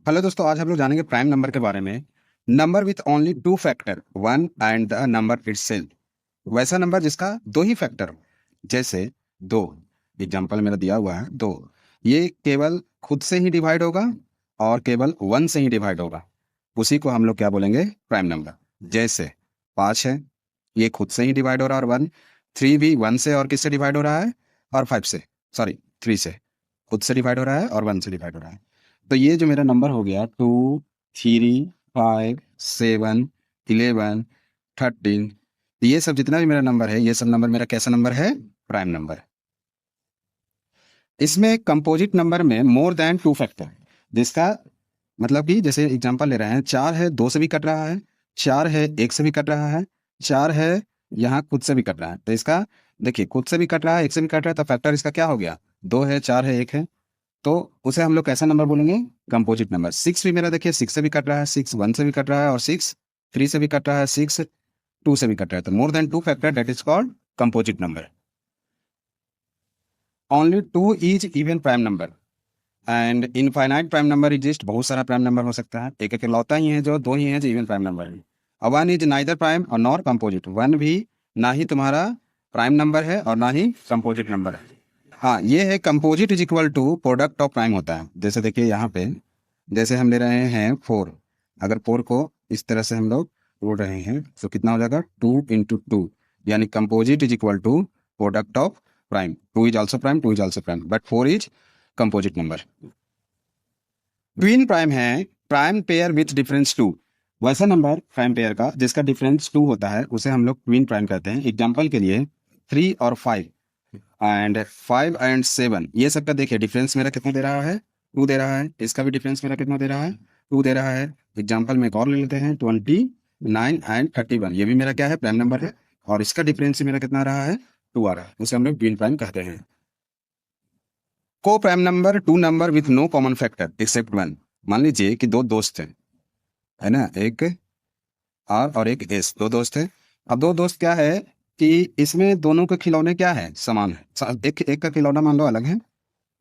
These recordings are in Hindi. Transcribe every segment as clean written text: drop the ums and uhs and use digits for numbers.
हेलो दोस्तों, आज हम लोग जानेंगे प्राइम नंबर के बारे में। Number with only two factor, one and the number itself. वैसा नंबर जिसका दो ही फैक्टर हो, जैसे दो। एग्जांपल मेरा दिया हुआ है दो। ये केवल खुद से ही डिवाइड होगा और केवल वन से ही डिवाइड होगा। उसी को हम लोग क्या बोलेंगे? Prime number. जैसे पाँच है, ये खुद से ही डिवाइड हो रहा है और वन। थ्री भी वन से और किससे डिवाइड हो रहा है? और फाइव से, सॉरी थ्री से। खुद से डिवाइड हो रहा है और वन से डिवाइड हो रहा है। तो ये जो मेरा नंबर हो गया 2, 3, 5, 7, 11, 13, ये सब जितना भी मेरा नंबर है, ये सब नंबर मेरा कैसा नंबर है? Prime number. इसमें कंपोजिट नंबर में मोर देन टू फैक्टर, जिसका मतलब कि जैसे एग्जांपल ले रहे हैं, चार है दो से भी कट रहा है, चार है एक से भी कट रहा है, चार है यहाँ खुद से भी कट रहा है। तो इसका देखिए, खुद से भी कट रहा है, एक से भी कट रहा है, तो फैक्टर इसका क्या हो गया? दो है, चार है, एक है। तो उसे हम लोग कैसा नंबर बोलेंगे? Composite number. सिक्स भी मेरा देखिए सिक्स से भी कट रहा है, सिक्स वन से भी कट रहा है, और सिक्स थ्री से भी कट रहा है, सिक्स टू से भी कट रहा है। तो more than two factor, that is called composite number. Only two is even prime number and infinite prime number exist. बहुत सारा प्राइम नंबर हो सकता है, एक इकलौता ही है जो दो ही है जो इवन प्राइम नंबर है। और वन इज नाइदर प्राइम और नॉर कंपोजिट। वन भी ना ही तुम्हारा प्राइम नंबर है और ना ही कंपोजिट नंबर है। हाँ, ये है composite is equal to product of prime होता है। जैसे देखिए यहाँ पे, जैसे हम ले रहे हैं फोर। अगर फोर को इस तरह से हम लोग तोड़ रहे हैं तो कितना हो जाएगा? टू इंटू टू, यानी composite is equal to product of prime. Two is also prime, two is also prime, but four is composite number. Twin prime है prime pair with difference two. वैसा नंबर प्राइम पेयर का जिसका डिफरेंस टू होता है उसे हम लोग ट्विन प्राइम कहते हैं। एग्जाम्पल के लिए थ्री और five and five and seven, ये सब का देखिए डिफरेंस मेरा कितना दे रहा है? टू दे रहा है। इसका भी डिफरेंस मेरा कितना दे रहा है? टू दे रहा है। एग्जाम्पल में एक और ले लेते हैं, 29 एंड 31, ये भी मेरा क्या है? प्राइम नंबर है। और इसका डिफरेंस मेरा कितना रहा है? टू आ रहा है। उसे हम लोग ट्विन प्राइम कहते हैं। को prime number, two number with no common factor except one. मान लीजिए कि दो दोस्त हैं, है ना, एक आर और एक एस, दो दोस्त हैं। अब दो दोस्त क्या है कि इसमें दोनों के खिलौने क्या है? समान है। एक एक का खिलौना मान लो अलग है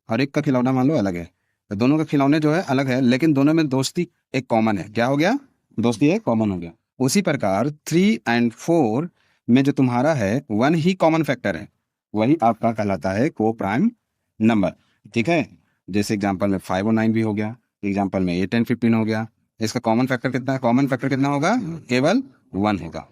और एक का खिलौना मान लो अलग है। तो दोनों के खिलौने जो है अलग है, लेकिन दोनों में दोस्ती एक कॉमन है। क्या हो गया? दोस्ती एक कॉमन हो गया। उसी प्रकार थ्री एंड फोर में जो तुम्हारा है वन ही कॉमन फैक्टर है, वही आपका कहलाता है को प्राइम नंबर। ठीक है। जैसे एग्जांपल में फाइव और नाइन भी हो गया, एग्जांपल में एट एंड 15 हो गया। इसका कॉमन फैक्टर कितना है? कॉमन फैक्टर कितना होगा? केवल वन होगा।